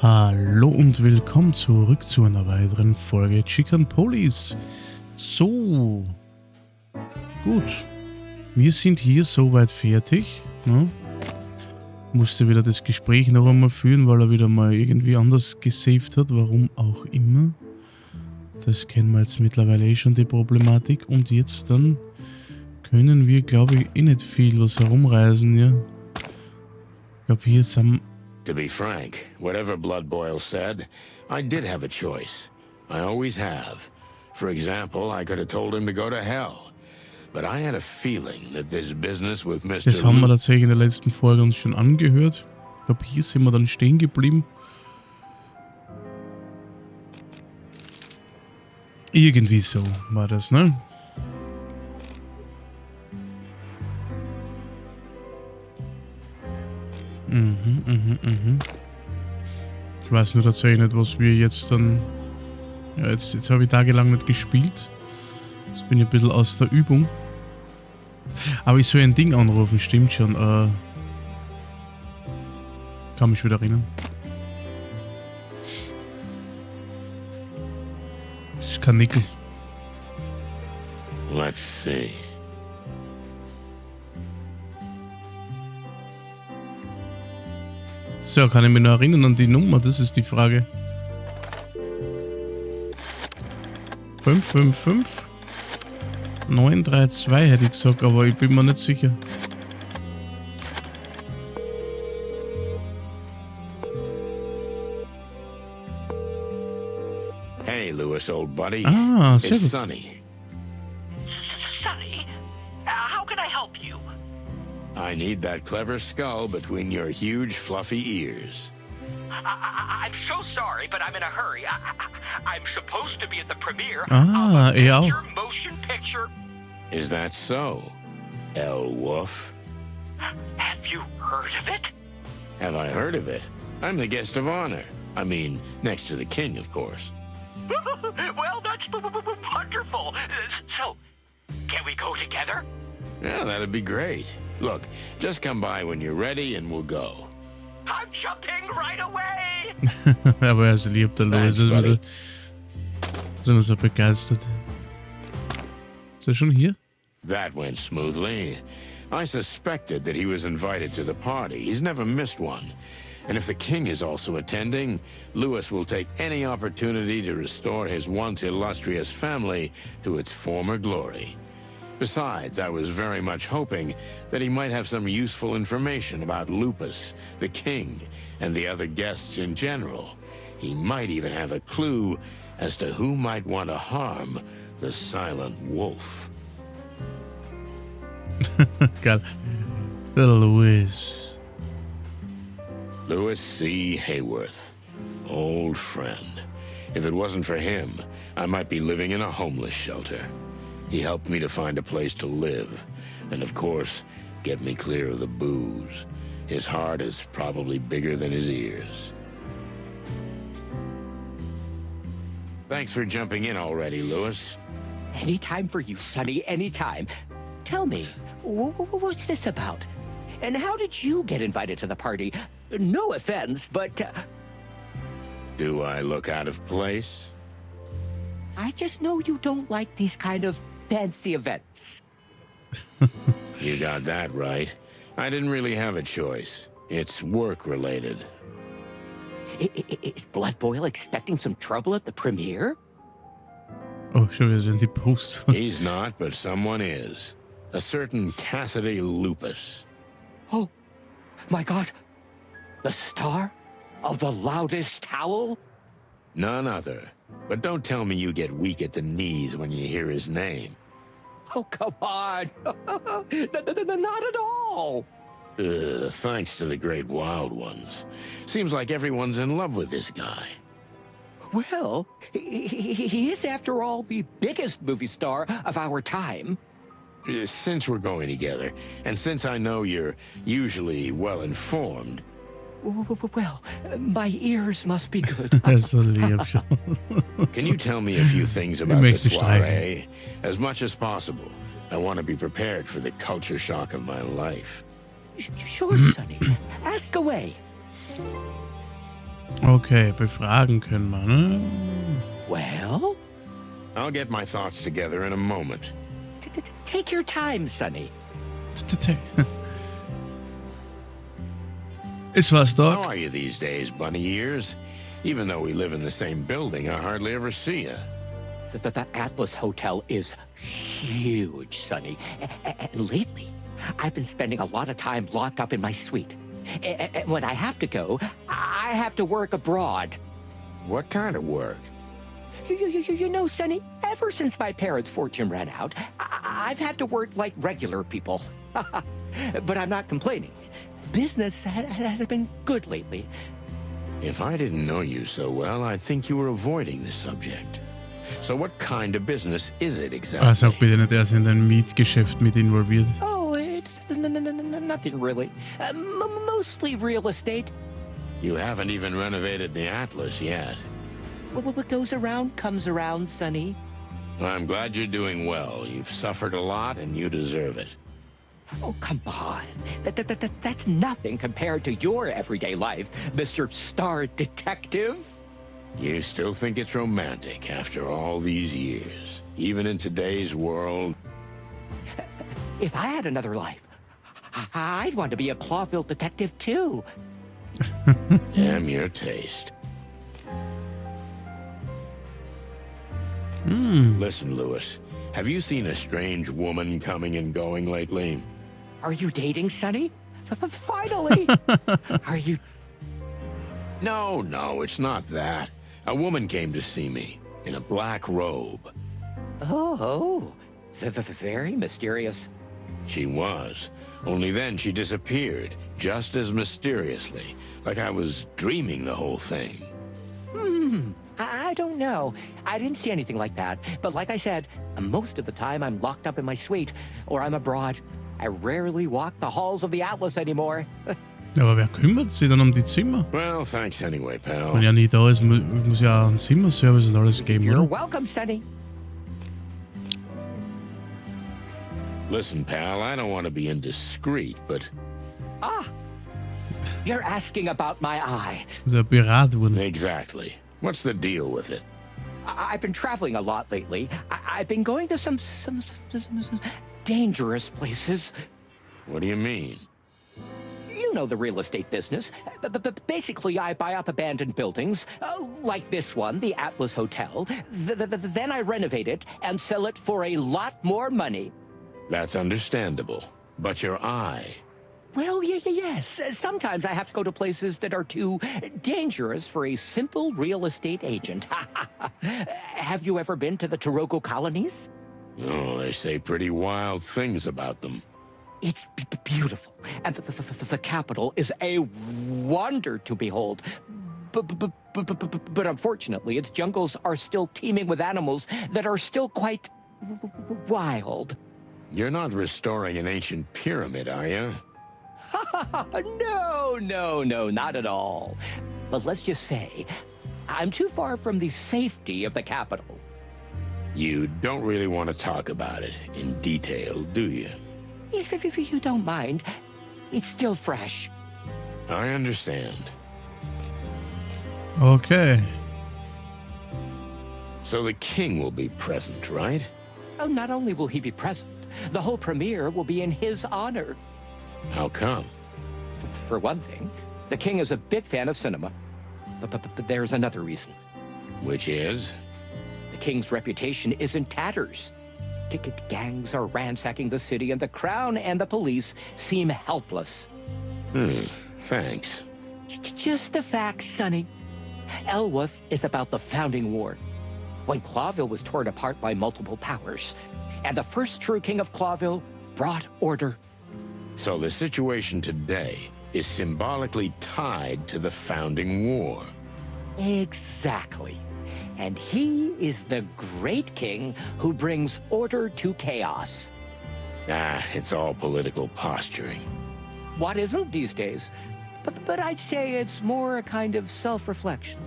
Hallo und willkommen zurück zu einer weiteren Folge Chicken Police. So, gut. Wir sind hier soweit fertig. Ne? Musste wieder das Gespräch noch einmal führen, weil er wieder mal irgendwie anders gesaved hat. Warum auch immer. Das kennen wir jetzt mittlerweile eh schon, die Problematik. Und jetzt dann können wir, glaube ich, eh nicht viel was herumreisen, ja. Ich glaube, hier sind... To be frank, whatever Blood Boil said, I did have a choice. I always have. For example, I could have told him to go to hell. But I had a feeling that this business with Mr. Das haben wir tatsächlich in der letzten Folge uns schon angehört. Ich glaube, hier sind wir dann stehen geblieben. Irgendwie so war das, ne? Ich weiß nur tatsächlich nicht, was wir jetzt dann... Ja, jetzt habe ich tagelang nicht gespielt. Jetzt bin ich ein bisschen aus der Übung. Aber ich soll ein Ding anrufen, stimmt schon. Kann mich wieder erinnern. Das ist kein Nickel. Let's see. So, kann ich mich noch erinnern an die Nummer? Das ist die Frage. 555 932 hätte ich gesagt, aber ich bin mir nicht sicher. Hey, Lewis, old buddy. Ah, sehr It's gut. Sonny. Sonny, how can I help you? I need that clever skull between your huge, fluffy ears. I'm so sorry, but I'm in a hurry. I'm supposed to be at the premiere Ah, of a ja. major motion picture. Is that so, El Wolf? Have you heard of it? Have I heard of it? I'm the guest of honor. I mean, next to the king, of course. Well, that's wonderful. So, can we go together? Yeah, that'd be great. Look, just come by when you're ready and we'll go. I'm jumping right away. Aber er ist lieb, der Louis. Thanks, Sind wir so begeistert. Ist er schon hier? That went smoothly. I suspected that he was invited to the party. He's never missed one. And if the king is also attending, Lewis will take any opportunity to restore his once illustrious family to its former glory. Besides, I was very much hoping that he might have some useful information about Lupus, the king, and the other guests in general. He might even have a clue as to who might want to harm the silent wolf. Geil. Der Louis. Lewis C. Hayworth, old friend. If it wasn't for him, I might be living in a homeless shelter. He helped me to find a place to live, and of course, get me clear of the booze. His heart is probably bigger than his ears. Thanks for jumping in already, Lewis. Anytime for you, Sonny, anytime. Tell me, what's this about? And how did you get invited to the party? No offense, but... Do I look out of place? I just know you don't like these kind of fancy events. You got that right. I didn't really have a choice. It's work-related. Is Blood Boil expecting some trouble at the premiere? Oh, schon wieder sind die Posts. He's not, but someone is. A certain Cassidy Lupus. Oh, my God. The star of the loudest howl? None other. But don't tell me you get weak at the knees when you hear his name. Oh, come on. Not at all. Thanks to the great wild ones. Seems like everyone's in love with this guy. Well, he is, after all, the biggest movie star of our time. Since we're going together, and since I know you're usually well-informed... Well, my ears must be good. Er ist so lieb schon. Can you tell me a few things about the Makes me soiree? As much as possible. I want to be prepared for the culture shock of my life. Sure, Sonny. Ask away. Okay, befragen können wir, ne? Well, I'll get my thoughts together in a moment. take your time, Sonny. Es war's, How Doc. are you these days, bunny ears? Even though we live in the same building, I hardly ever see you. The Atlas Hotel is huge, Sonny. And lately, I've been spending a lot of time locked up in my suite. And when I have to go, I have to work abroad. What kind of work? You know, Sonny, ever since my parents' fortune ran out, I've had to work like regular people. But I'm not complaining. Business has been good lately. If I didn't know you so well, I'd think you were avoiding the subject. So what kind of business is it exactly? Sag bitte nicht, er ist in ein Mietgeschäft mit involviert. Oh, it's nothing really. Mostly real estate. You haven't even renovated the Atlas yet. What goes around comes around, Sonny. I'm glad you're doing well. You've suffered a lot and you deserve it. Oh, come on. That's nothing compared to your everyday life, Mr. Star Detective. You still think it's romantic after all these years, even in today's world? If I had another life, I'd want to be a Clawville detective too. Damn your taste. Listen, Lewis, have you seen a strange woman coming and going lately? Are you dating, Sonny? Finally! Are you... No, it's not that. A woman came to see me in a black robe. Oh, very mysterious. She was. Only then she disappeared, just as mysteriously, like I was dreaming the whole thing. I don't know. I didn't see anything like that. But like I said, most of the time I'm locked up in my suite or I'm abroad. I rarely walk the halls of the Atlas anymore. Ja, aber wer kümmert sich dann um die Zimmer? Well, thanks anyway, pal. Wenn ja nie da ist, muss ja einen Zimmerservice und alles geben, You're oder? welcome, Sonny. Listen, pal, I don't want to be indiscreet, but... You're asking about my eye. Also Pirat wurde. Exactly. What's the deal with it? I've been traveling a lot lately. I've been going to some dangerous places. What do you mean? You know the real estate business. Basically, I buy up abandoned buildings, like this one, the Atlas Hotel. Then I renovate it and sell it for a lot more money. That's understandable. But your eye... Well, yes. Sometimes I have to go to places that are too dangerous for a simple real estate agent. Have you ever been to the Taroko colonies? Oh, they say pretty wild things about them. It's beautiful, and the capital is a wonder to behold. But unfortunately, its jungles are still teeming with animals that are still quite wild. You're not restoring an ancient pyramid, are you? No, not at all. But let's just say, I'm too far from the safety of the capital. You don't really want to talk about it in detail, do you? If you don't mind, it's still fresh. I understand. Okay. So the king will be present, right? Oh, not only will he be present, the whole premiere will be in his honor. How come? For one thing, the king is a big fan of cinema. But there's another reason. Which is? The king's reputation is in tatters. Gangs are ransacking the city, and the crown and the police seem helpless. Thanks. Just the facts, Sonny. Elwoof is about the founding war, when Clawville was torn apart by multiple powers, and the first true king of Clawville brought order. So the situation today is symbolically tied to the founding war. Exactly. And he is the great king who brings order to chaos. It's all political posturing. What isn't these days? But I'd say it's more a kind of self-reflection.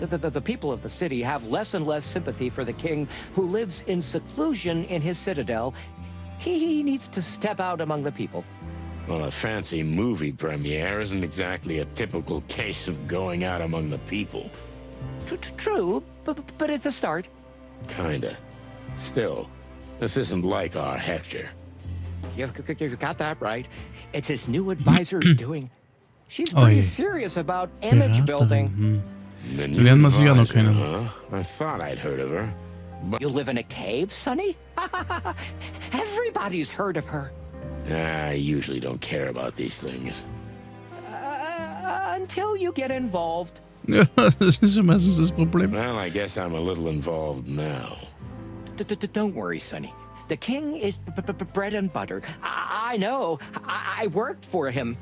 The people of the city have less and less sympathy for the king who lives in seclusion in his citadel. He needs to step out among the people. Well, a fancy movie premiere isn't exactly a typical case of going out among the people. True, but it's a start. Kinda. Still, this isn't like our Hector. You got that right. It's his new advisor's doing. She's pretty serious about image building. The Wir lernen mal sicher noch advisor, kennen. huh? I thought I'd heard of her. But You live in a cave, Sonny? Everybody's heard of her. I usually don't care about these things. Until you get involved. Ja, das ist ja meistens das Problem. Well, I guess I'm a little involved now. Don't worry, Sonny. The king is bread and butter. I know. I worked for him.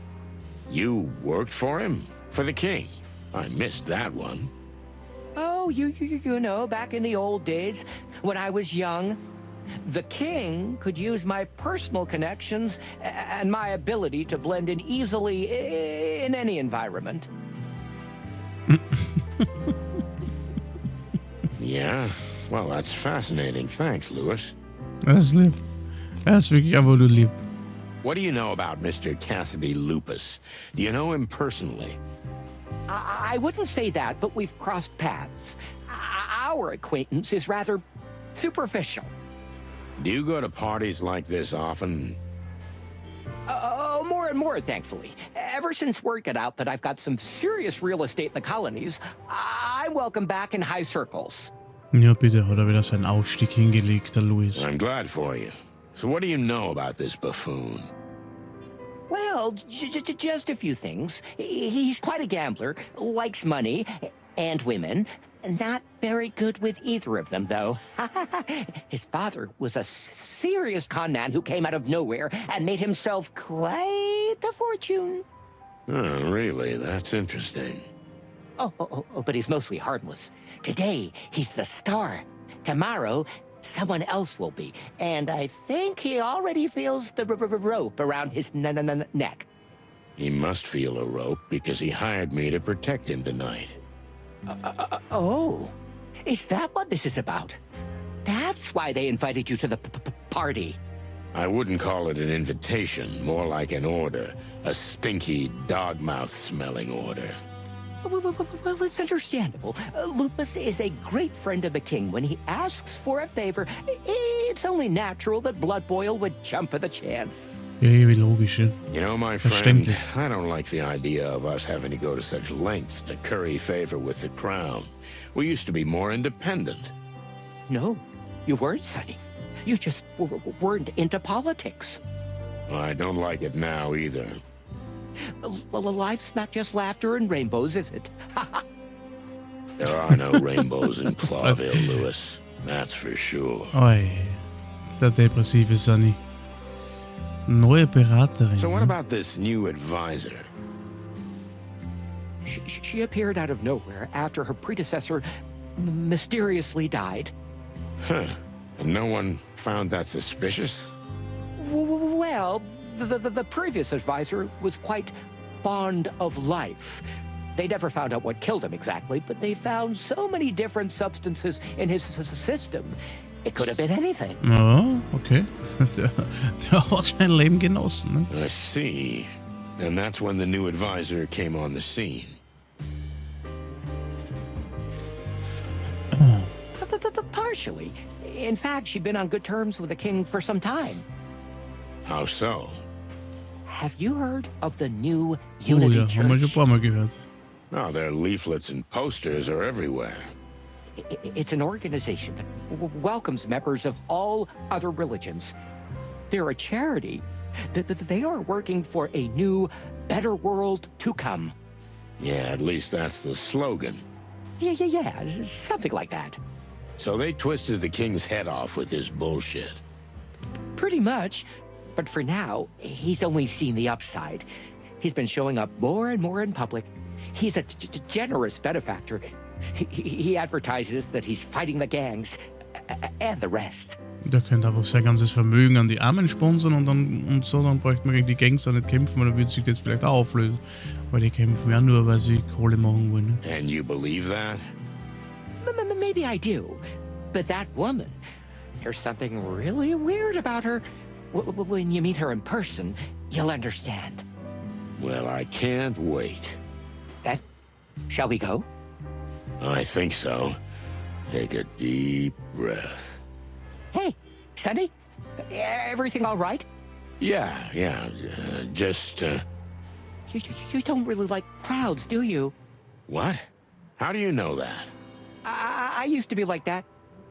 You worked for him? For the king? I missed that one. Oh, you know, back in the old days, when I was young, the king could use my personal connections and my ability to blend in easily in any environment. Yeah? Well, that's fascinating. Thanks, Lewis. Das ist lieb. Das ist wirklich einfach nur lieb. What do you know about Mr. Cassidy Lupus? Do you know him personally? I wouldn't say that, but we've crossed paths. Our acquaintance is rather superficial. Do you go to parties like this often? Oh, more and more, thankfully. Ever since word got out that I've got some serious real estate in the colonies, I'm welcome back in high circles. Ja, bitte, hat er wieder seinen Aufstieg hingelegt, der Louis. I'm glad for you. So what do you know about this buffoon? Well, just a few things. He's quite a gambler, likes money and women. Not very good with either of them, though. His father was a serious con man who came out of nowhere and made himself quite a fortune. Oh, really? That's interesting. Oh, but he's mostly harmless. Today, he's the star. Tomorrow, someone else will be. And I think he already feels the rope around his neck. He must feel a rope because he hired me to protect him tonight. Oh, is that what this is about? That's why they invited you to the party. I wouldn't call it an invitation, more like an order. A stinky, dog-mouth-smelling order. Well, it's understandable. Lupus is a great friend of the king. When he asks for a favor, it's only natural that Blood Boil would jump at the chance. Ja, wie logisch, ja. You know, my friend, Verständlich. I don't like the idea of us having to go to such lengths to curry favor with the crown. We used to be more independent. No, you weren't, Sonny. You just weren't into politics. I don't like it now either. Life's not just laughter and rainbows, is it? There are no rainbows in Clawville, Lewis. That's for sure. Oi, der depressive Sunny. Neue Beraterin. So what ne? about this new advisor? She appeared out of nowhere after her predecessor mysteriously died. Huh. And no one found that suspicious? Well, the previous advisor was quite fond of life. They never found out what killed him exactly, but they found so many different substances in his system. It could have been anything. Ja, okay. Der hat sein Leben genossen, ne? I see. And that's when the new advisor came on the scene. Partially. In fact, she'd been on good terms with the king for some time. How so? Have you heard of the new Oh Unity ja, haben wir schon ein Church? paar Mal gehört. Oh, their leaflets and posters are everywhere. It's an organization that welcomes members of all other religions. They're a charity. They are working for a new, better world to come. Yeah, at least that's the slogan. Yeah, something like that. So they twisted the king's head off with this bullshit. Pretty much. But for now, he's only seen the upside. He's been showing up more and more in public. He's a generous benefactor. He advertises that he's fighting the gangs and the rest. Der könnte einfach sein ganzes Vermögen an die Armen sponsern und so, dann bräuchte man gegen die Gangster nicht kämpfen, weil dann würde sich das vielleicht auch auflösen. Weil die kämpfen ja nur, weil sie Kohle machen wollen. Ne? And you believe that? Maybe I do. But that woman, there's something really weird about her. When you meet her in person, You'll understand. Well, I can't wait. Then, shall we go? I think so. Take a deep breath. Hey, Sonny, everything all right? Yeah, just, You don't really like crowds, do you? What? How do you know that? I used to be like that.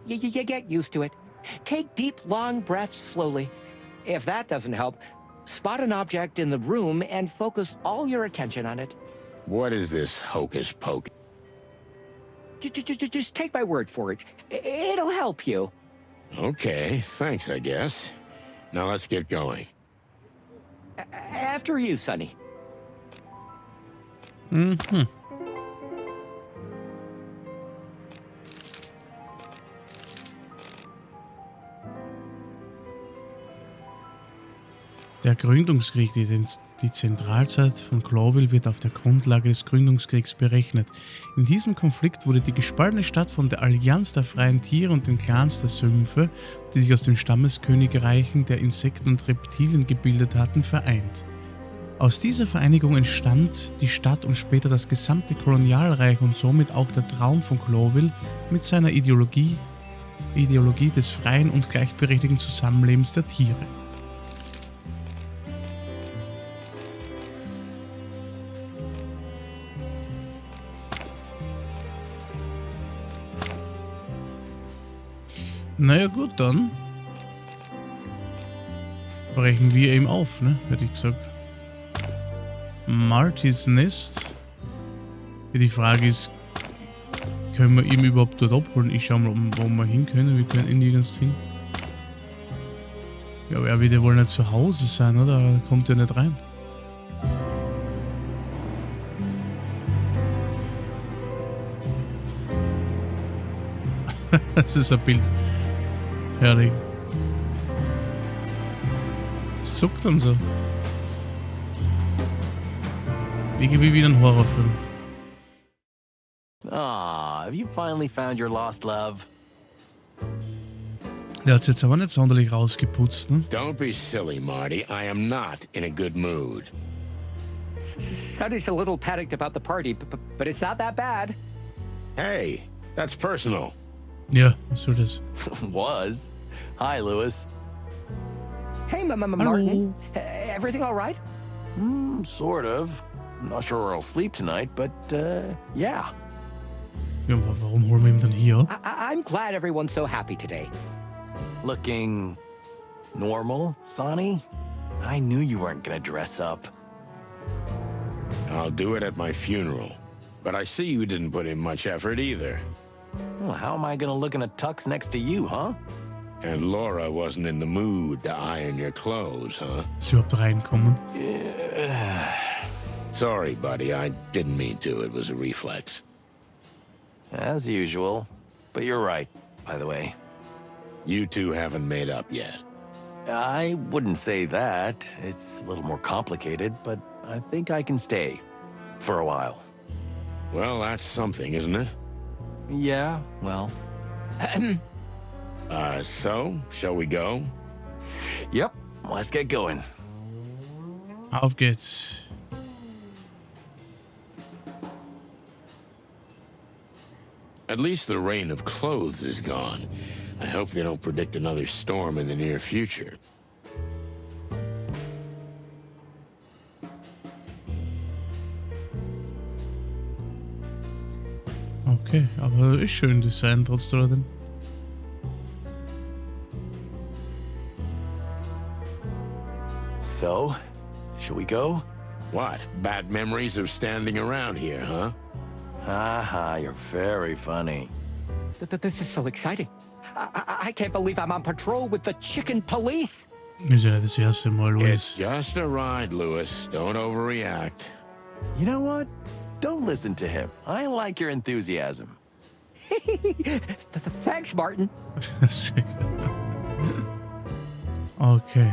You get used to it. Take deep, long breaths slowly. If that doesn't help, spot an object in the room and focus all your attention on it. What is this hocus pocus? Just take my word for it. It'll help you. Okay, thanks, I guess. Now let's get going. After you, Sonny. Mhm. Der Gründungskrieg, die Zentralzeit von Clawville, wird auf der Grundlage des Gründungskriegs berechnet. In diesem Konflikt wurde die gespaltene Stadt von der Allianz der freien Tiere und den Clans der Sümpfe, die sich aus den Stammeskönigreichen der Insekten und Reptilien gebildet hatten, vereint. Aus dieser Vereinigung entstand die Stadt und später das gesamte Kolonialreich und somit auch der Traum von Clawville mit seiner Ideologie des freien und gleichberechtigten Zusammenlebens der Tiere. Naja gut, dann brechen wir ihm auf, ne? Hätte ich gesagt. Martys Nest. Die Frage ist, können wir ihn überhaupt dort abholen? Ich schau mal, wo wir hin können. Wir können nirgends hin. Ja, aber er wird ja wohl nicht zu Hause sein, oder? Er kommt ja nicht rein. Das ist ein Bild. Herrlich. Es zuckt dann so. Irgendwie wie ein Horrorfilm. Ah, have you finally found your lost love? Der hat es jetzt aber nicht sonderlich rausgeputzt, ne? Don't be silly, Marty. I am not in a good mood. Sonny's a little panicked about the party, but it's not that bad. Hey, that's personal. Ja, was soll das? Was. Hi, Lewis. Hey, Martin. Everything all right? Sort of. I'm not sure where I'll sleep tonight, but, yeah. Ja, aber warum holen wir ihn dann hier ab? I'm glad everyone's so happy today. Looking normal, Sonny? I knew you weren't gonna dress up. I'll do it at my funeral. But I see you didn't put in much effort either. Well, how am I gonna look in a tux next to you, huh? And Laura wasn't in the mood to iron your clothes, huh? Ist überhaupt reinkommen? Sorry, buddy. I didn't mean to. It was a reflex. As usual. But you're right, by the way. You two haven't made up yet. I wouldn't say that. It's a little more complicated, but I think I can stay. For a while. Well, that's something, isn't it? Yeah, well. So, shall we go? Yep, let's get going. Auf geht's. At least the rain of clothes is gone. I hope they don't predict another storm in the near future. Okay, aber ist schön Design trotz alledem. So, shall we go? What? Bad memories of standing around here, huh? Haha, you're very funny. This is so exciting. I can't believe I'm on patrol with the chicken police. Ist ja nicht das erste Mal, It's Luis. just a ride, Lewis. Don't overreact. You know what? Don't listen to him. I like your enthusiasm. Thanks, Martin. Okay.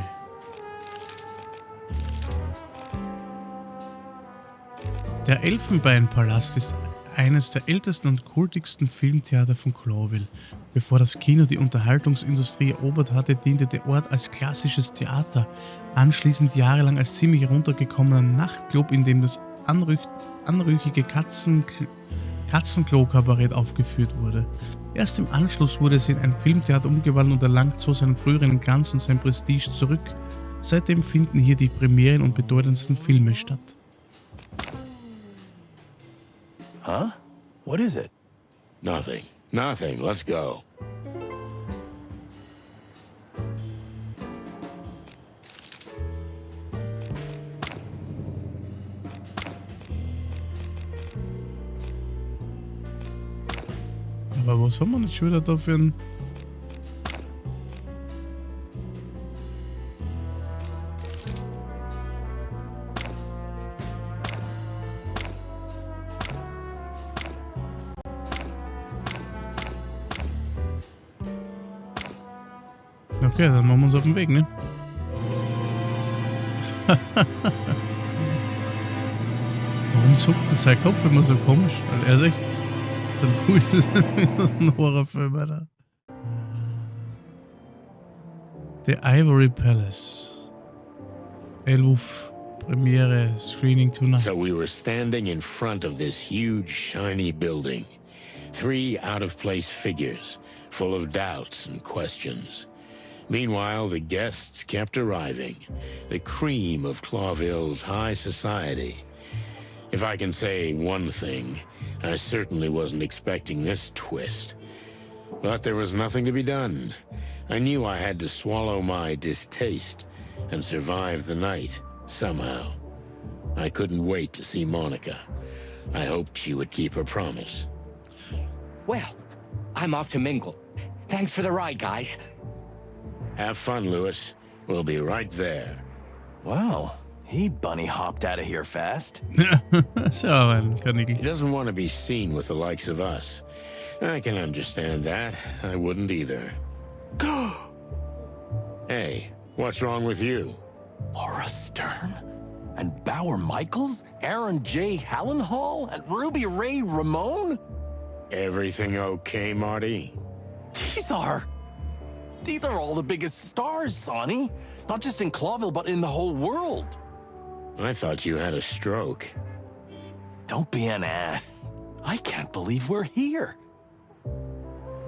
Der Elfenbeinpalast ist eines der ältesten und kultigsten Filmtheater von Clawville. Bevor das Kino die Unterhaltungsindustrie erobert hatte, diente der Ort als klassisches Theater, anschließend jahrelang als ziemlich heruntergekommener Nachtclub, in dem das anrüchige Katzenklo-Kabarett aufgeführt wurde. Erst im Anschluss wurde es in ein Filmtheater umgewandelt und erlangt so seinen früheren Glanz und sein Prestige zurück. Seitdem finden hier die Premieren und bedeutendsten Filme statt. Huh? What is it? Nothing. Nothing. Let's go. Aber was haben wir jetzt schon wieder da für ein... Okay, dann machen wir uns auf den Weg, ne? Warum zuckt denn sein Kopf immer so komisch? Weil er ist echt so gut, das ist ein Horrorfilm, Alter. The Ivory Palace. 11 Premiere, Screening tonight. So we were standing in front of this huge, shiny building. 3 out-of-place figures, full of doubts and questions. Meanwhile, the guests kept arriving, the cream of Clawville's high society. If I can say one thing, I certainly wasn't expecting this twist. But there was nothing to be done. I knew I had to swallow my distaste and survive the night, somehow. I couldn't wait to see Monica. I hoped she would keep her promise. Well, I'm off to mingle. Thanks for the ride, guys. Have fun, Lewis. We'll be right there. Wow, he bunny hopped out of here fast. So ein Kanickel. He doesn't want to be seen with the likes of us. I can understand that. I wouldn't either. Hey, what's wrong with you? Laura Stern? And Bauer Michaels? Aaron J. Hallenhall? And Ruby Ray Ramone? Everything okay, Marty? These are all the biggest stars, Sonny. Not just in Clawville, but in the whole world. I thought you had a stroke. Don't be an ass. I can't believe we're here.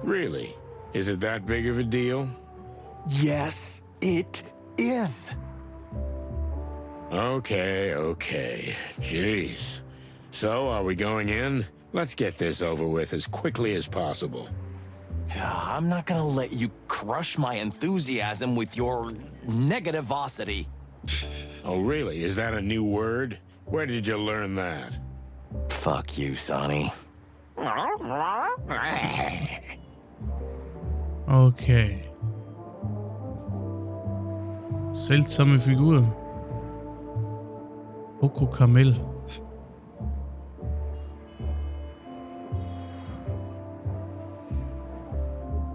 Really? Is it that big of a deal? Yes, it is. Okay. Jeez. So, are we going in? Let's get this over with as quickly as possible. I'm not gonna let you crush my enthusiasm with your negativosity. Oh, really? Is that a new word? Where did you learn that? Fuck you, Sonny. Okay. Seltsame Figur. Coco Kamel.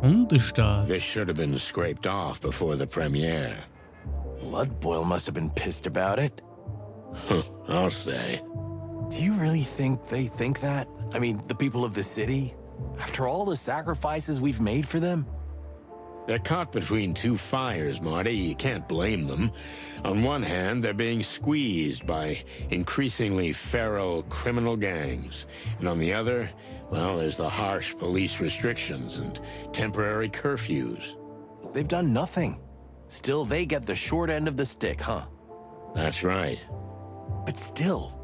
Hundestaat. This should have been scraped off before the premiere. Bloodboil must have been pissed about it. I'll say. Do you really think they think that? I mean, the people of the city? After all the sacrifices we've made for them? They're caught between 2 fires, Marty. You can't blame them. On one hand, they're being squeezed by increasingly feral criminal gangs. And on the other, well, there's the harsh police restrictions and temporary curfews. They've done nothing. Still, they get the short end of the stick, huh? That's right. But still,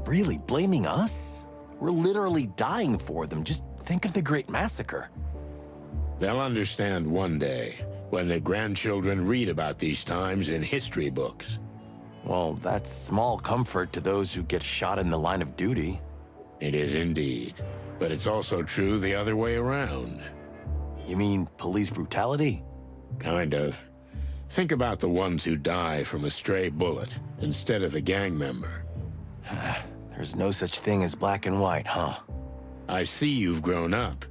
really blaming us? We're literally dying for them. Just think of the Great Massacre. They'll understand one day, when their grandchildren read about these times in history books. Well, that's small comfort to those who get shot in the line of duty. It is indeed. But it's also true the other way around. You mean police brutality? Kind of. Think about the ones who die from a stray bullet instead of a gang member. There's no such thing as black and white, huh? I see you've grown up.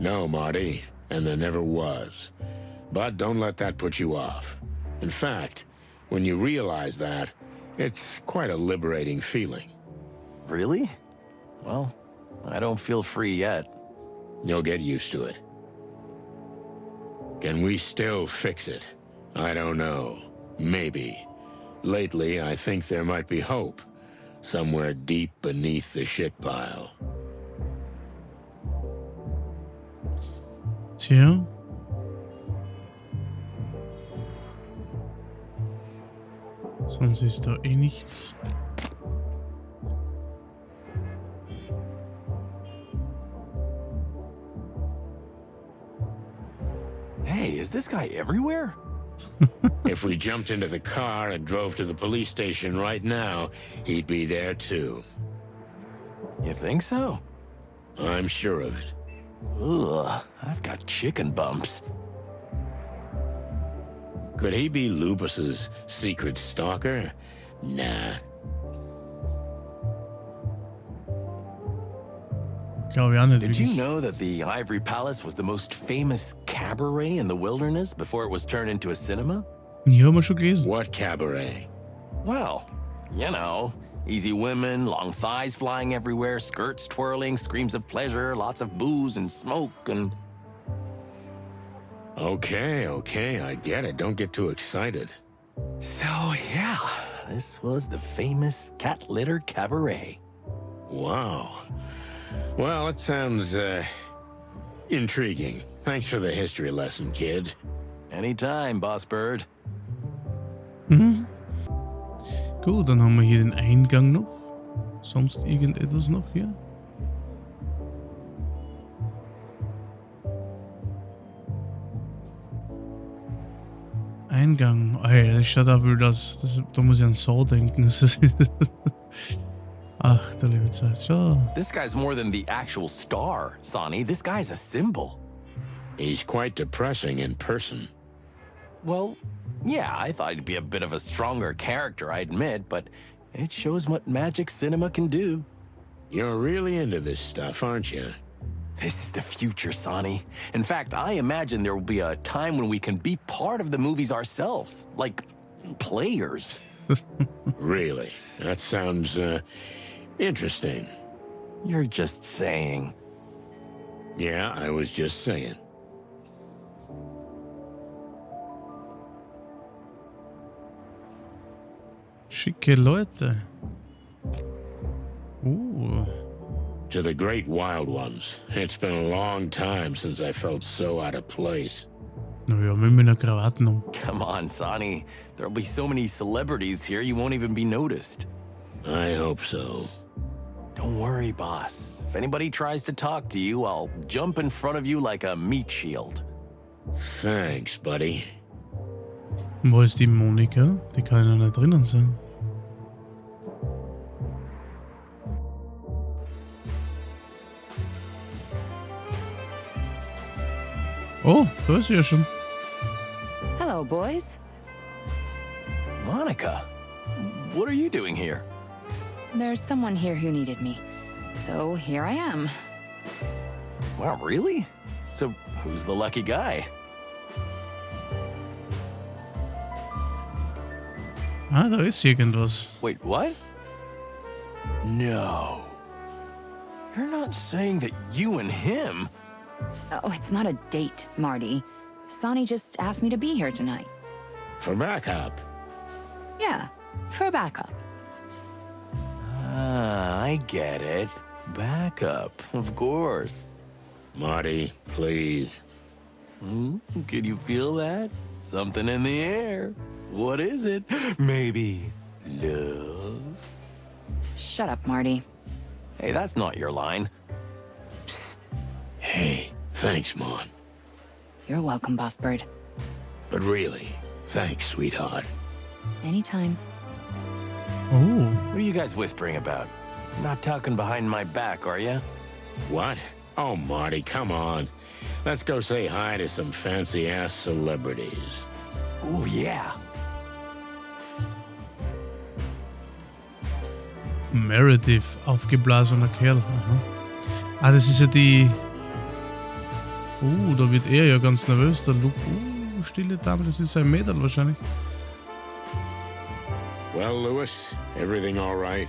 No, Marty, and there never was. But don't let that put you off. In fact, when you realize that, it's quite a liberating feeling. Really? Well, I don't feel free yet. You'll get used to it. Can we still fix it? I don't know. Maybe. Lately, I think there might be hope. Somewhere deep beneath the shit pile. Tja. Sonst ist da eh nichts. Hey, is this guy everywhere? If we jumped into the car and drove to the police station right now, he'd be there too. You think so? I'm sure of it. Ugh, I've got chicken bumps. Could he be Lupus's secret stalker? Nah. Glaube ich auch nicht Did you wirklich. know that the Ivory Palace was the most famous cabaret in the wilderness before it was turned into a cinema? Die haben wir schon gelesen. What cabaret? Well, you know, easy women, long thighs flying everywhere, skirts twirling, screams of pleasure, lots of booze and smoke and... Okay, I get it. Don't get too excited. So, yeah, this was the famous cat litter cabaret. Wow. Well, it sounds, intriguing. Thanks for the history lesson, kid. Anytime, Boss Bird. Gut, dann haben wir hier den Eingang noch. Sonst irgendetwas noch hier? Eingang. Ey, das steht da wohl das. Da muss ich an so denken. Das ist Ach, der liebe Zeit. Schau. This guy's more than the actual star, Sonny. This guy's a symbol. He's quite depressing in person. Well, yeah, I thought he'd be a bit of a stronger character, I admit, but it shows what magic cinema can do. You're really into this stuff, aren't you? This is the future, Sonny. In fact, I imagine there will be a time when we can be part of the movies ourselves, like players. Really? That sounds, interesting. You're just saying. Yeah, I was just saying. Schicke Leute. To the great wild ones, it's been a long time since I felt so out of place. Naja, mit meiner Krawatten um. Come on, Sonny. There'll be so many celebrities here you won't even be noticed. I hope so. Don't worry, boss. If anybody tries to talk to you, I'll jump in front of you like a meat shield. Thanks, buddy. Wo ist die Monika? Die kann ja nicht drinnen sein. Oh, da ist sie ja schon. Hello, boys. Monica, what are you doing here? There's someone here who needed me. So here I am. Wow, really? So who's the lucky guy? Ah, da ist irgendwas. Wait, what? No. You're not saying that you and him... Oh, it's not a date, Marty. Sonny just asked me to be here tonight. For backup. Yeah, for backup. Ah, I get it. Backup, of course. Marty, please. Can you feel that? Something in the air. What is it? Maybe love? Shut up, Marty. Hey, that's not your line. Hey, thanks, Mon. You're welcome, Boss Bird. But really, thanks, sweetheart. Anytime. Oh, What are you guys whispering about? You're not talking behind my back, are you? What? Oh, Marty, come on. Let's go say hi to some fancy-ass celebrities. Oh, yeah. Meredith, aufgeblasener Kerl. Aha. Ah, das ist ja die... da wird er ja ganz nervös. Der Luke. Stille Dame, das ist ein Mädel wahrscheinlich. Well, Lewis, everything all right?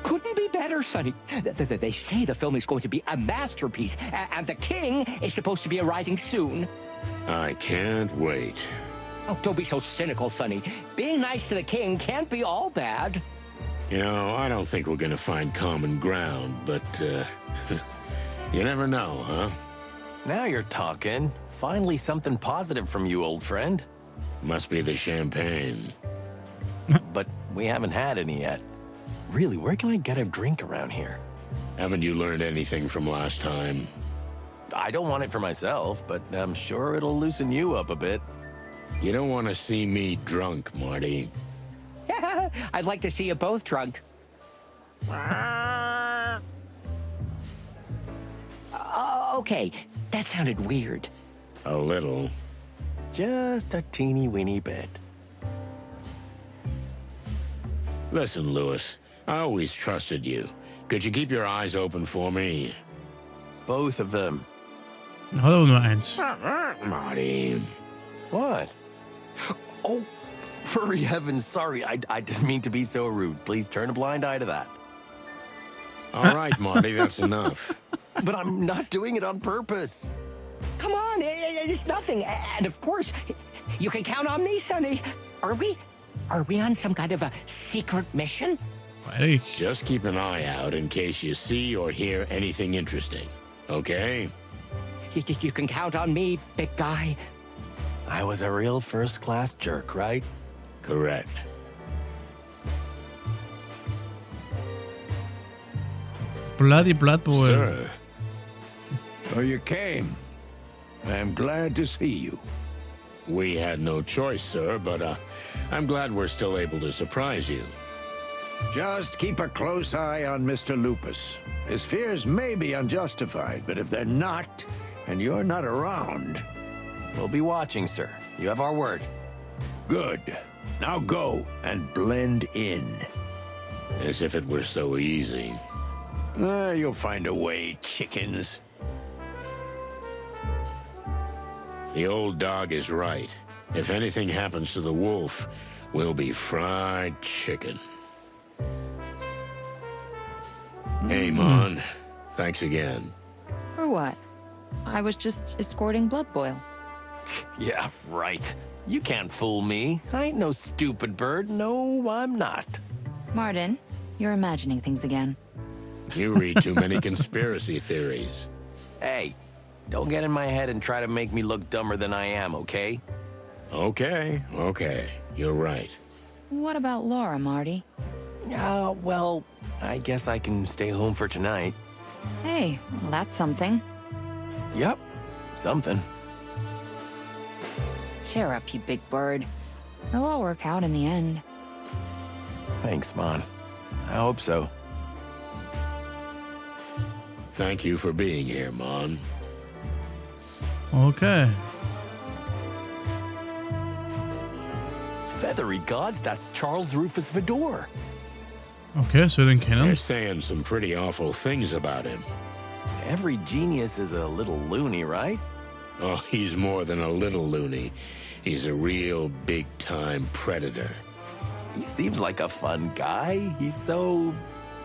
Couldn't be better. better, Sonny. They say the film is going to be a masterpiece, and the king is supposed to be arriving soon. I can't wait. Oh, don't be so cynical, Sonny. Being nice to the king can't be all bad. You know, I don't think we're gonna find common ground, but, you never know, huh? Now you're talking. Finally something positive from you, old friend. Must be the champagne. But we haven't had any yet. Really, where can I get a drink around here? Haven't you learned anything from last time? I don't want it for myself, but I'm sure it'll loosen you up a bit. You don't want to see me drunk, Marty. I'd like to see you both drunk. Okay, that sounded weird. A little. Just a teeny weeny bit. Listen, Lewis, I always trusted you. Could you keep your eyes open for me? Both of them. Hallo, nur eins. Marty. What? Oh, for heaven's sorry. I didn't mean to be so rude. Please turn a blind eye to that. All right, Marty, that's enough. But I'm not doing it on purpose. Come on, it's nothing. And of course, you can count on me, Sonny. Are we on some kind of a secret mission? Freilich. Just keep an eye out in case you see or hear anything interesting, okay? You can count on me, big guy. I was a real first-class jerk, right? Correct. Bloody Blood Boy. Sir, So you came. I'm glad to see you. we had no choice, sir, but I'm glad we're still able to surprise you. Just keep a close eye on Mr. Lupus. His fears may be unjustified, but if they're not, and you're not around, We'll be watching, sir. You have our word. good. Now go and blend in. As if it were so easy. You'll find a way, chickens. The old dog is right. If anything happens to the wolf, we'll be fried chicken. Hey, Mon. Thanks again. For what? I was just escorting Blood Boil. Yeah, right. You can't fool me. I ain't no stupid bird. No, I'm not. Martin, you're imagining things again. You read too many conspiracy theories. Hey, don't get in my head and try to make me look dumber than I am, okay? Okay. You're right. What about Laura, Marty? Well, I guess I can stay home for tonight. Hey, well, that's something. Yep, something. Cheer up, you big bird. It'll all work out in the end. Thanks, Mon. I hope so. Thank you for being here, Mon. Okay. Feathery gods, that's Charles Rufus Vidor. Okay, so den They're kennen. saying some pretty awful things about him. Every genius is a little loony, right? Oh, he's more than a little loony. He's a real big-time predator. He seems like a fun guy. He's so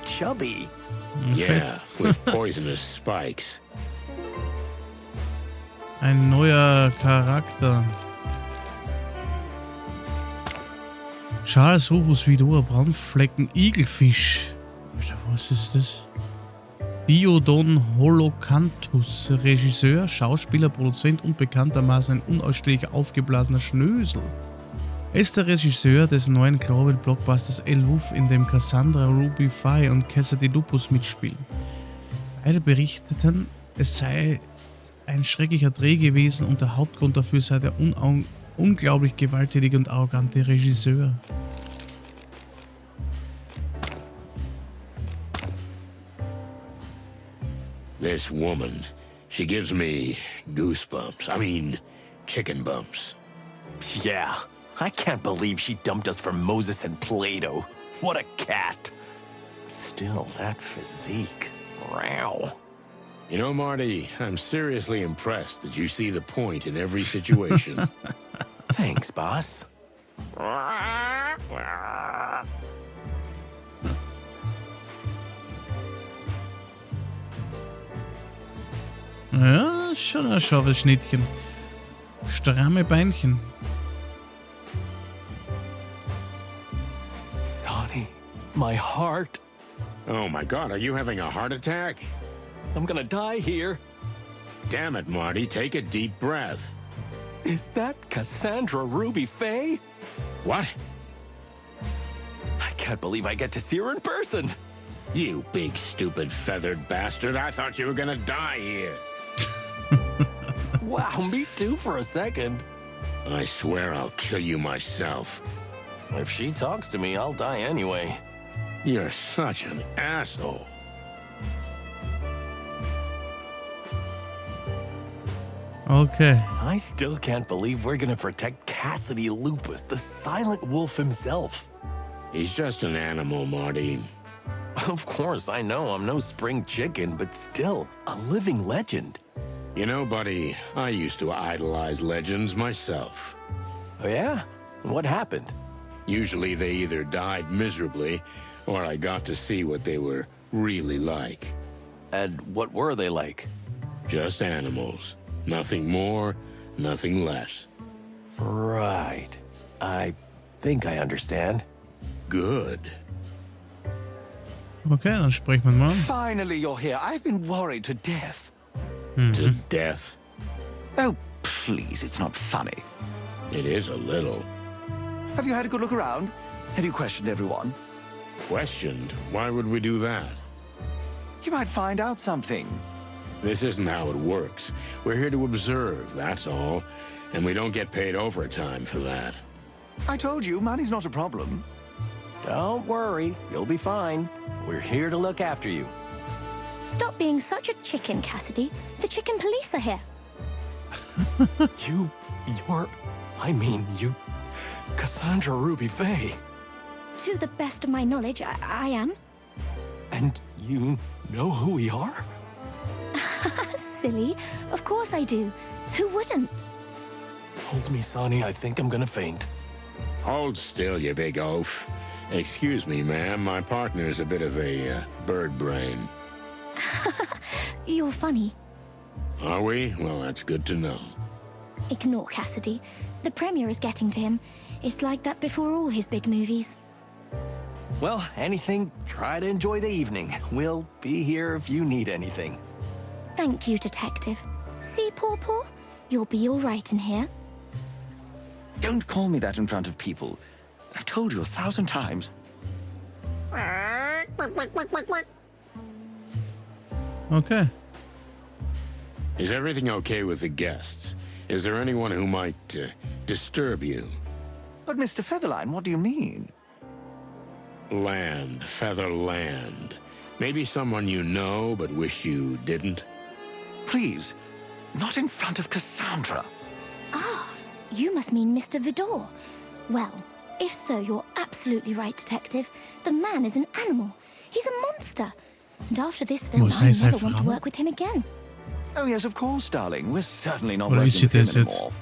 chubby. Yeah, with poisonous spikes. Ein neuer Charakter. Charles Rufus Vidor, Braunflecken, Igelfisch. Alter, was ist das? Diodon Holocanthus, Regisseur, Schauspieler, Produzent und bekanntermaßen ein unausstehlich aufgeblasener Schnösel. Er ist der Regisseur des neuen Cloverfield-Blockbusters Eluf, in dem Cassandra, Ruby Faye und Cassidy Lupus mitspielen. Beide berichteten, es sei ein schrecklicher Dreh gewesen und der Hauptgrund dafür sei der unglaublich gewalttätige und arrogante Regisseur. This woman, she gives me goosebumps. I mean, chicken bumps. Yeah, I can't believe she dumped us for Moses and Plato. What a cat. Still, that physique. Wow. You know, Marty, I'm seriously impressed that you see the point in every situation. Thanks, boss. Ja, schon ein scharfes Schnittchen. Stramme Beinchen. Sonny, my heart. Oh my God, are you having a heart attack? I'm gonna die here. Damn it, Marty, take a deep breath. Is that Cassandra Ruby Faye? What? I can't believe I get to see her in person. You big, stupid, feathered bastard. I thought you were gonna die here. Wow, me too for a second. I swear I'll kill you myself. If she talks to me, I'll die anyway. You're such an asshole. Okay. I still can't believe we're gonna protect Cassidy Lupus, the silent wolf himself. He's just an animal, Marty. Of course, I know I'm no spring chicken, but still, a living legend. You know, buddy, I used to idolize legends myself. Oh yeah? What happened? Usually they either died miserably, or I got to see what they were really like. And what were they like? Just animals. Nothing more, nothing less. Right. I think I understand. Good. Okay, dann sprechen wir mal. Finally, you're here. I've been worried to death. To death. Oh, please, it's not funny. It is a little. Have you had a good look around? Have you questioned everyone? Questioned? Why would we do that? You might find out something. This isn't how it works. We're here to observe, that's all. And we don't get paid overtime for that. I told you, money's not a problem. Don't worry, you'll be fine. We're here to look after you. Stop being such a chicken, Cassidy. The chicken police are here. You... Cassandra Ruby Faye. To the best of my knowledge, I am. And you know who we are? Silly. Of course I do. Who wouldn't? Hold me, Sonny, I think I'm gonna faint. Hold still, you big oaf. Excuse me, ma'am. My partner's a bit of a bird brain. You're funny. Are we? Well, that's good to know. Ignore Cassidy. The premiere is getting to him. It's like that before all his big movies. Well, anything, try to enjoy the evening. We'll be here if you need anything. Thank you, Detective. See, Paw Paw? You'll be all right in here. Don't call me that in front of people. I've told you 1,000 times. Okay. Is everything okay with the guests? Is there anyone who might disturb you? But Mr. Featherline, what do you mean? Land, feather land. Maybe someone you know but wish you didn't? Please, not in front of Cassandra. Ah, you must mean Mr. Vidor. Well, if so, you're absolutely right, Detective. The man is an animal. He's a monster. And after this film, I never want to work with him again. Oh, yes, of course, darling. We're certainly not Oder wie working sieht with das him jetzt? anymore.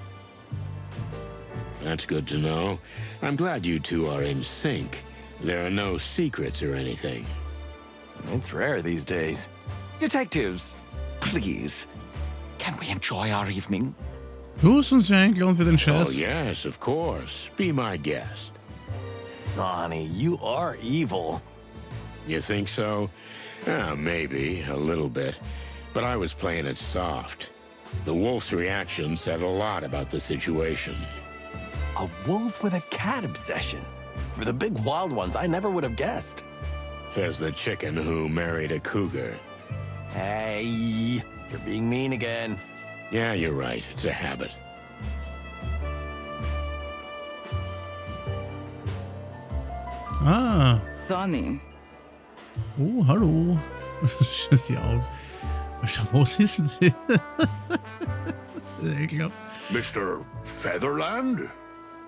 That's good to know. I'm glad you two are in sync. There are no secrets or anything. It's rare these days. Detectives, please, can we enjoy our evening? Du hast uns ja eingeladen für den Oh, Scheiß. yes, of course. Be my guest. Sonny, you are evil. You think so? Maybe, a little bit. But I was playing it soft. The wolf's reaction said a lot about the situation. A wolf with a cat obsession. For the big wild ones, I never would have guessed. Says the chicken who married a cougar. Hey, you're being mean again. Yeah, you're right. It's a habit. Ah. Sonny. Oh, hallo. Schau die Augen. Was ist denn sie? Ekelhaft. Mr. Featherland?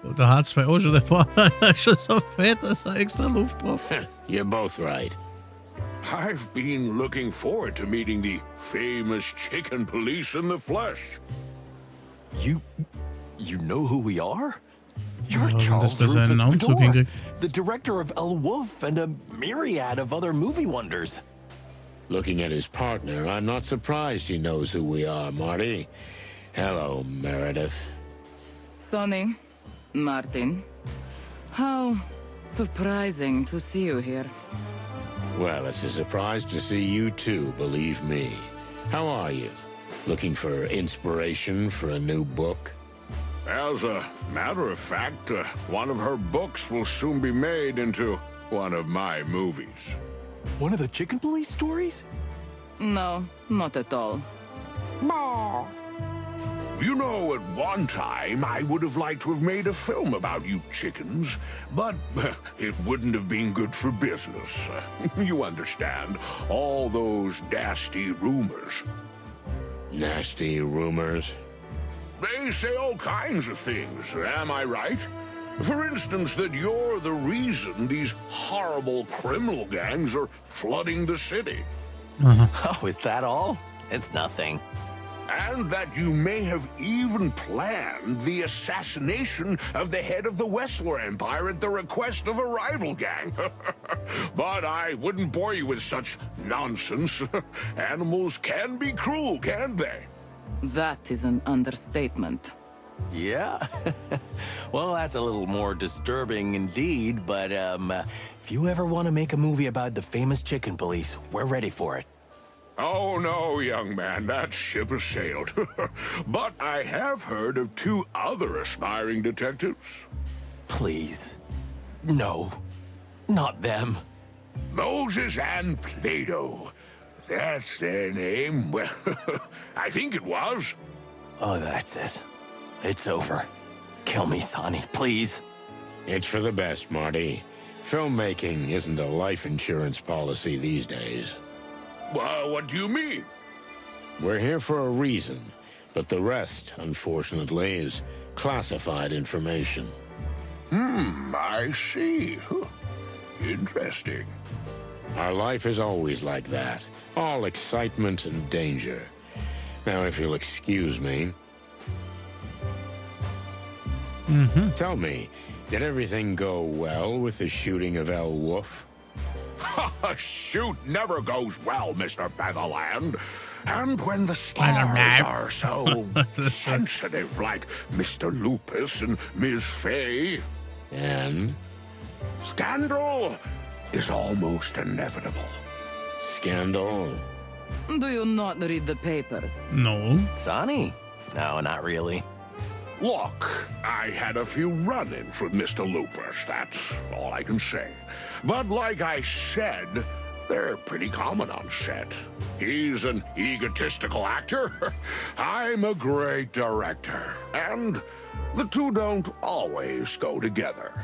Oh, der H2O schon, der war schon so fett, da ist extra Luft drauf. You're both right. I've been looking forward to meeting the famous chicken police in the flesh. You know who we are? You're Ja, Charles das bei seinen Rufus Anzug Bedore, hinkriegt. the director of El Wolf and a myriad of other movie wonders. Looking at his partner, I'm not surprised he knows who we are, Marty. Hello, Meredith. Sonny, Martin, how surprising to see you here. Well, it's a surprise to see you too, believe me. How are you? Looking for inspiration for a new book? As a matter of fact, one of her books will soon be made into one of my movies. One of the chicken police stories? No, not at all. You know, at one time, I would have liked to have made a film about you chickens, but it wouldn't have been good for business. You understand, all those nasty rumors. Nasty rumors? They say all kinds of things, am I right? For instance, that you're the reason these horrible criminal gangs are flooding the city. Oh, is that all? It's nothing. And that you may have even planned the assassination of the head of the Westler Empire at the request of a rival gang. But I wouldn't bore you with such nonsense. Animals can be cruel, can't they? That is an understatement. Yeah? Well, that's a little more disturbing indeed, but if you ever want to make a movie about the famous chicken police, we're ready for it. Oh, no, young man, that ship has sailed. But I have heard of 2 other aspiring detectives. Please. No. Not them. Moses and Plato. That's their name. Well, I think it was. Oh, that's it. It's over. Kill me, Sonny, please. It's for the best, Marty. Filmmaking isn't a life insurance policy these days. Well, what do you mean? We're here for a reason, but the rest, unfortunately, is classified information. I see. Interesting. Our life is always like that. All excitement and danger. Now, if you'll excuse me. Tell me, did everything go well with the shooting of El Wolf? Shoot never goes well, Mr. Featherland. And when the stars are so sensitive, like Mr. Lupus and Ms. Fay. And? Scandal is almost inevitable. Scandal? Do you not read the papers? No. Sonny? No, not really. Look, I had a few run-ins with Mr. Lupus, that's all I can say. But like I said, they're pretty common on set. He's an egotistical actor. I'm a great director. And the two don't always go together.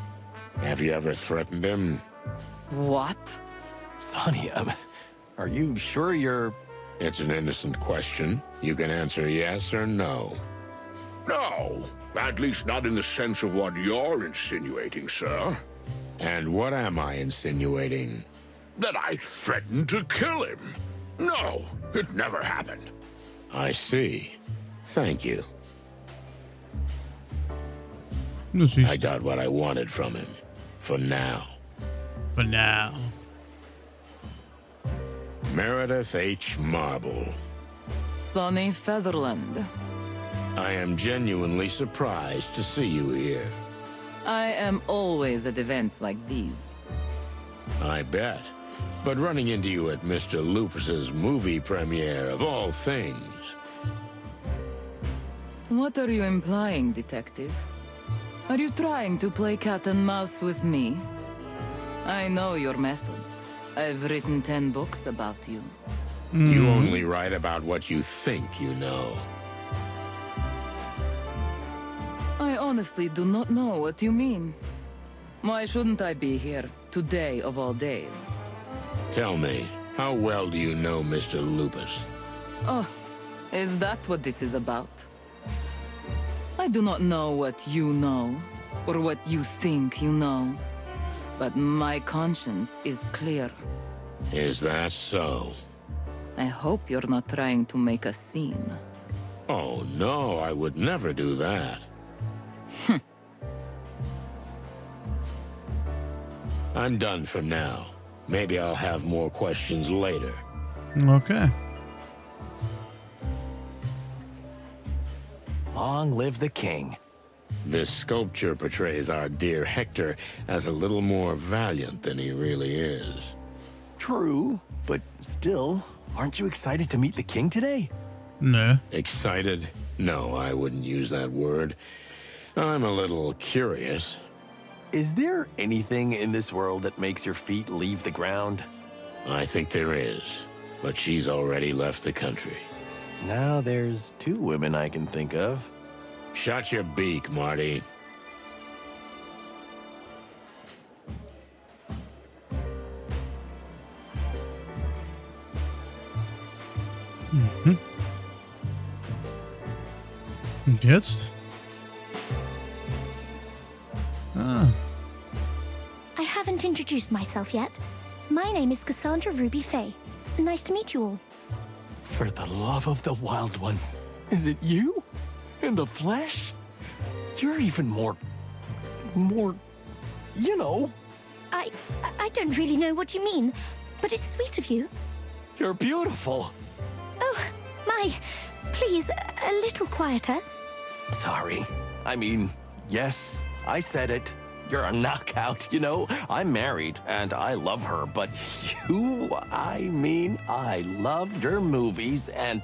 Have you ever threatened him? What? Sonny, are you sure you're... It's an innocent question. You can answer yes or no. No, at least not in the sense of what you're insinuating, sir. And what am I insinuating? That I threatened to kill him. No, it never happened. I see. Thank you. I got what I wanted from him. For now. For now. Meredith H. Marble. Sonny Featherland. I am genuinely surprised to see you here. I am always at events like these. I bet. But running into you at Mr. Lupus's movie premiere, of all things. What are you implying, detective? Are you trying to play cat and mouse with me? I know your methods. I've written 10 books about you. You only write about what you think you know. I honestly do not know what you mean. Why shouldn't I be here, today of all days? Tell me, how well do you know Mr. Lupus? Oh, is that what this is about? I do not know what you know, or what you think you know. But my conscience is clear. Is that so? I hope you're not trying to make a scene. Oh, no, I would never do that. I'm done for now. Maybe I'll have more questions later. Okay. Long live the king. This sculpture portrays our dear Hector as a little more valiant than he really is. True, but still, aren't you excited to meet the king today? No. Excited? No, I wouldn't use that word. I'm a little curious. Is there anything in this world that makes your feet leave the ground? I think there is, but she's already left the country. Now there's 2 women I can think of. Shut your beak, Marty. Mhm. Und jetzt? Ah. I haven't introduced myself yet. My name is Cassandra Ruby Faye. Nice to meet you all. For the love of the wild ones, is it you? In the flesh? You're even more, you know. I don't really know what you mean, but it's sweet of you. You're beautiful. Oh, my. Please, a little quieter. Sorry. I mean, yes, I said it. You're a knockout, you know? I'm married, and I love her, but you, I mean, I loved her movies, and...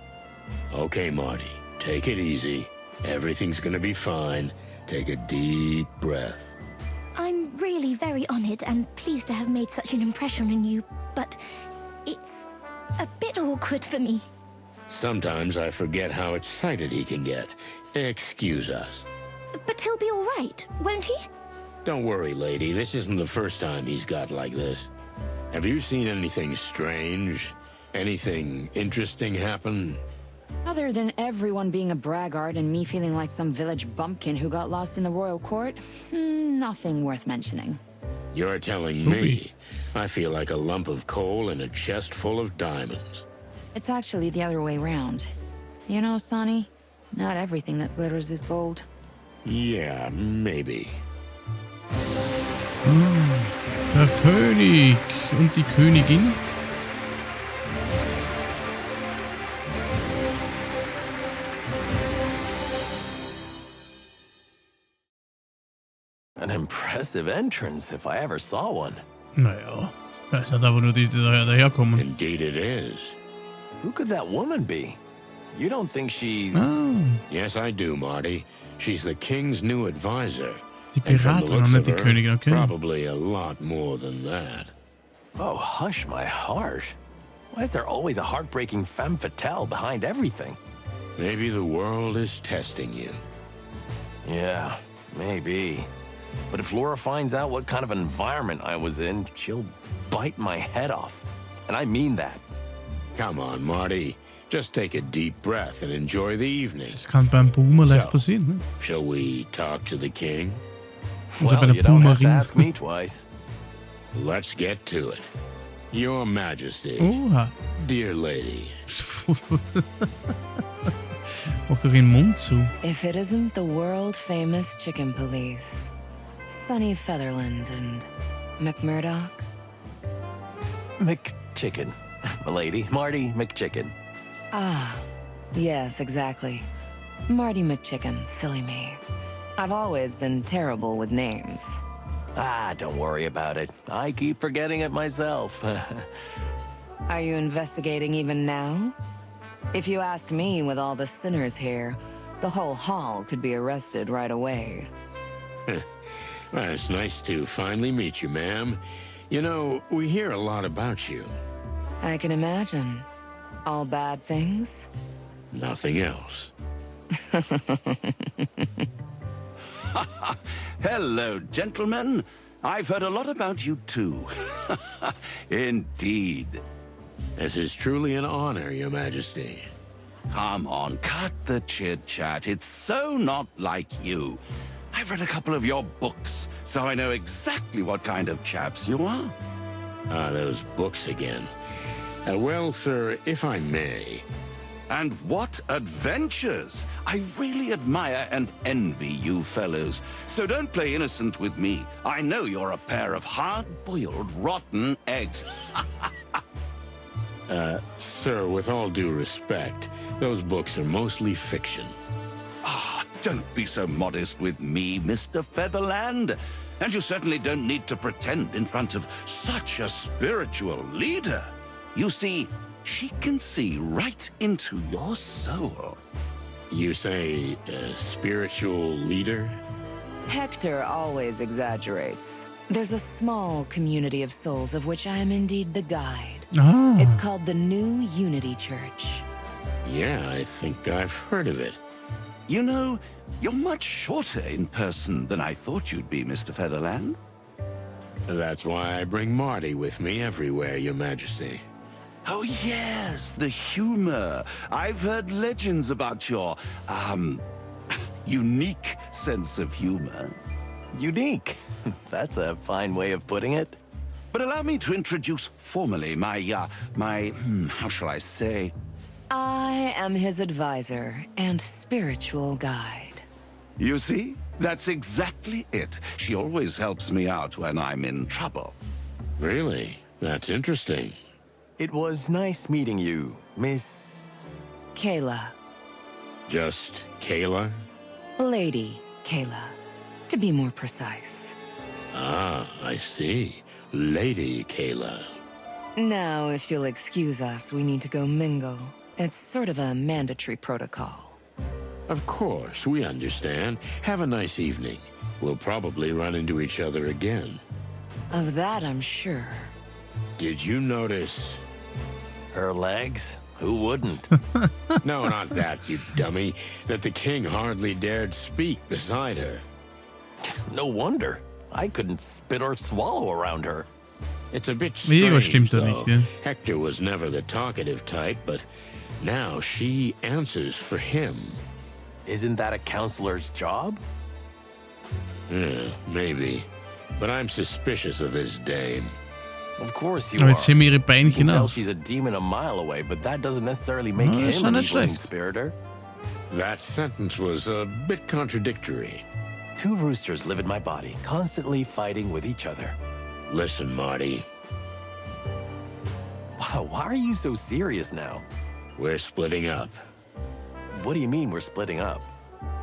Okay, Marty, take it easy. Everything's gonna be fine. Take a deep breath. I'm really very honored and pleased to have made such an impression on you, but it's a bit awkward for me. Sometimes I forget how excited he can get. Excuse us. But he'll be all right, won't he? Don't worry, lady. This isn't the first time he's got like this. Have you seen anything strange? Anything interesting happen? Other than everyone being a braggart and me feeling like some village bumpkin who got lost in the royal court, nothing worth mentioning. You're telling me. I feel like a lump of coal in a chest full of diamonds. It's actually the other way around. You know, Sonny, not everything that glitters is gold. Yeah, maybe. Der König und die Königin. An impressive entrance, if I ever saw one. Naja, das hat aber nur die daherkommen. Indeed it is. Who could that woman be? You don't think she's... Ah, Yes, I do, Marty. She's the king's new advisor. die And from the Piratin looks und nicht of die her, Königin, okay. Probably a lot more than that. Oh, hush my heart. Why is there always a heartbreaking femme fatale behind everything? Maybe the world is testing you. Yeah, maybe. But if Laura finds out what kind of environment I was in, she'll bite my head off. And I mean that. Come on, Marty. Just take a deep breath and enjoy the evening. Das kann beim Boomer leicht passieren, ne? Shall we talk to the king? Oder bei Well, der you don't have to Boomerin. ask me twice. Let's get to it. Your Majesty, Oha. dear lady. Macht doch den Mund zu. If it isn't the world-famous chicken police, Sonny Featherland and McMurdoch. McChicken. Milady, Marty McChicken. Ah, yes, exactly. Marty McChicken, silly me. I've always been terrible with names. Ah, don't worry about it. I keep forgetting it myself. Are you investigating even now? If you ask me, with all the sinners here, the whole hall could be arrested right away. Well, it's nice to finally meet you, ma'am. You know, we hear a lot about you. I can imagine. All bad things? Nothing else. Hello, gentlemen. I've heard a lot about you, too. Indeed. This is truly an honor, Your Majesty. Come on, cut the chit-chat. It's so not like you. I've read a couple of your books, so I know exactly what kind of chaps you are. Ah, those books again. Well, sir, if I may. And what adventures! I really admire and envy you fellows. So don't play innocent with me. I know you're a pair of hard-boiled, rotten eggs. Sir, with all due respect, those books are mostly fiction. Ah, don't be so modest with me, Mr. Featherland. And you certainly don't need to pretend in front of such a spiritual leader. You see, she can see right into your soul. You say, spiritual leader? Hector always exaggerates. There's a small community of souls of which I am indeed the guide. Ah. It's called the New Unity Church. Yeah, I think I've heard of it. You know, you're much shorter in person than I thought you'd be, Mr. Featherland. That's why I bring Marty with me everywhere, Your Majesty. Oh, yes, the humor. I've heard legends about your, unique sense of humor. Unique. That's a fine way of putting it. But allow me to introduce formally my, how shall I say? I am his advisor and spiritual guide. You see? That's exactly it. She always helps me out when I'm in trouble. Really? That's interesting. It was nice meeting you, Miss... Kayla. Just Kayla? Lady Kayla, to be more precise. Ah, I see. Lady Kayla. Now, if you'll excuse us, we need to go mingle. It's sort of a mandatory protocol. Of course, we understand. Have a nice evening. We'll probably run into each other again. Of that, I'm sure. Did you notice? Her legs? Who wouldn't? No, not that, you dummy. That the king hardly dared speak beside her. No wonder. I couldn't spit or swallow around her. It's a bit Irgendwas strange, stimmt da though. nicht, ja. Hector was never the talkative type, but now she answers for him. Isn't that a counselor's job? Yeah, maybe. But I'm suspicious of this dame. Of course you Aber are. jetzt heben ihre You can Beinchen tell auf. she's a demon a mile away, but that doesn't necessarily make No, ist him doch an nicht evil schlecht. conspirator. That sentence was a bit contradictory. Two roosters live in my body, constantly fighting with each other. Listen, Marty. Wow, why are you so serious now? We're splitting up. What do you mean we're splitting up?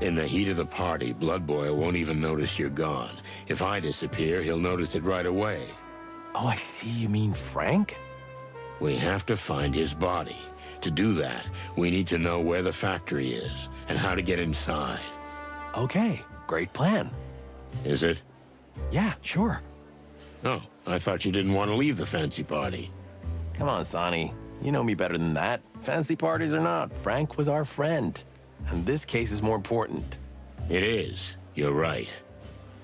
In the heat of the party, Blood Boy won't even notice you're gone. If I disappear, he'll notice it right away. Oh, I see. You mean Frank? We have to find his body. To do that, we need to know where the factory is and how to get inside. Okay, great plan. Is it? Yeah, sure. Oh, I thought you didn't want to leave the fancy party. Come on, Sonny. You know me better than that. Fancy parties or not, Frank was our friend. And this case is more important. It is. You're right.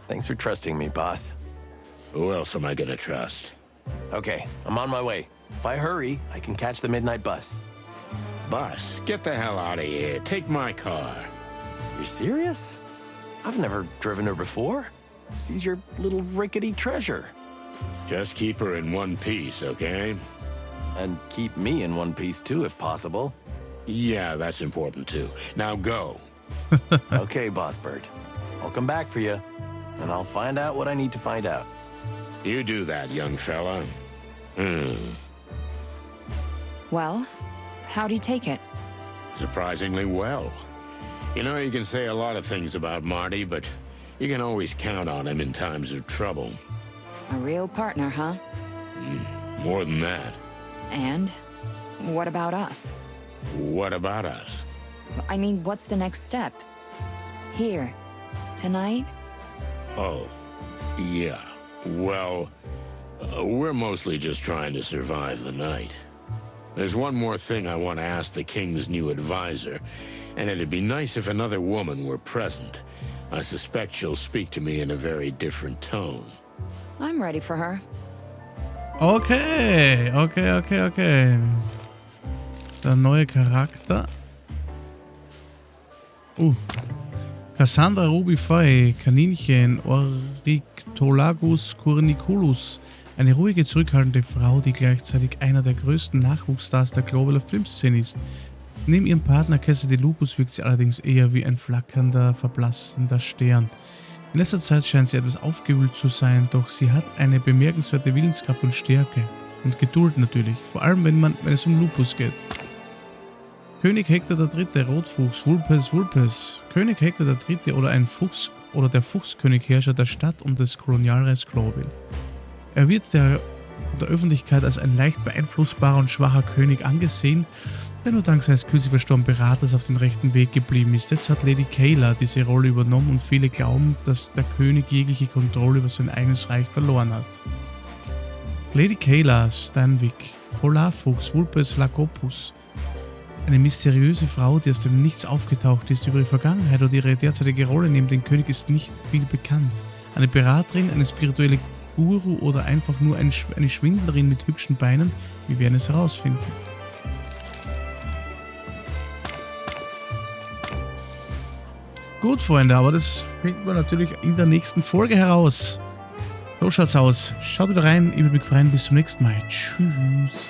Thanks for trusting me, boss. Who else am I gonna trust? Okay, I'm on my way. If I hurry, I can catch the midnight bus. Bus, get the hell out of here. Take my car. You're serious? I've never driven her before. She's your little rickety treasure. Just keep her in one piece, okay? And keep me in one piece too, if possible. Yeah, that's important too. Now go. Okay, Boss Bird. I'll come back for you, and I'll find out what I need to find out. You do that, young fella. Well, how'd he take it? Surprisingly well. You know, you can say a lot of things about Marty, but you can always count on him in times of trouble. A real partner, huh? More than that. And what about us? What about us? I mean, what's the next step? Here, tonight? Oh, yeah. Well, we're mostly just trying to survive the night. There's one more thing I want to ask the king's new advisor, and it'd be nice if another woman were present. I suspect she'll speak to me in a very different tone. I'm ready for her. Okay. Der neue Charakter. Cassandra rubiferae, Kaninchen, Orictolagus corniculus. Eine ruhige, zurückhaltende Frau, die gleichzeitig einer der größten Nachwuchsstars der globaler Filmszene ist. Neben ihrem Partner Cassidy Lupus wirkt sie allerdings eher wie ein flackernder, verblassender Stern. In letzter Zeit scheint sie etwas aufgewühlt zu sein, doch sie hat eine bemerkenswerte Willenskraft und Stärke. Und Geduld natürlich, vor allem wenn es um Lupus geht. König Hektor III., Rotfuchs, Vulpes. König Hektor III. Oder ein Fuchs oder der Fuchskönig, Herrscher der Stadt und des Kolonialreichs Glorville. Er wird der Öffentlichkeit als ein leicht beeinflussbarer und schwacher König angesehen, der nur dank seines kürzlich verstorbenen Beraters auf den rechten Weg geblieben ist. Jetzt hat Lady Kayla diese Rolle übernommen und viele glauben, dass der König jegliche Kontrolle über sein eigenes Reich verloren hat. Lady Kayla Stanwyck, Polarfuchs, Vulpes Lagopus. Eine mysteriöse Frau, die aus dem Nichts aufgetaucht ist. Über ihre Vergangenheit oder ihre derzeitige Rolle neben dem König ist nicht viel bekannt. Eine Beraterin, eine spirituelle Guru oder einfach nur eine Schwindlerin mit hübschen Beinen? Wir werden es herausfinden. Gut, Freunde, aber das finden wir natürlich in der nächsten Folge heraus. So schaut's aus. Schaut wieder rein. Ich würde mich freuen. Bis zum nächsten Mal. Tschüss.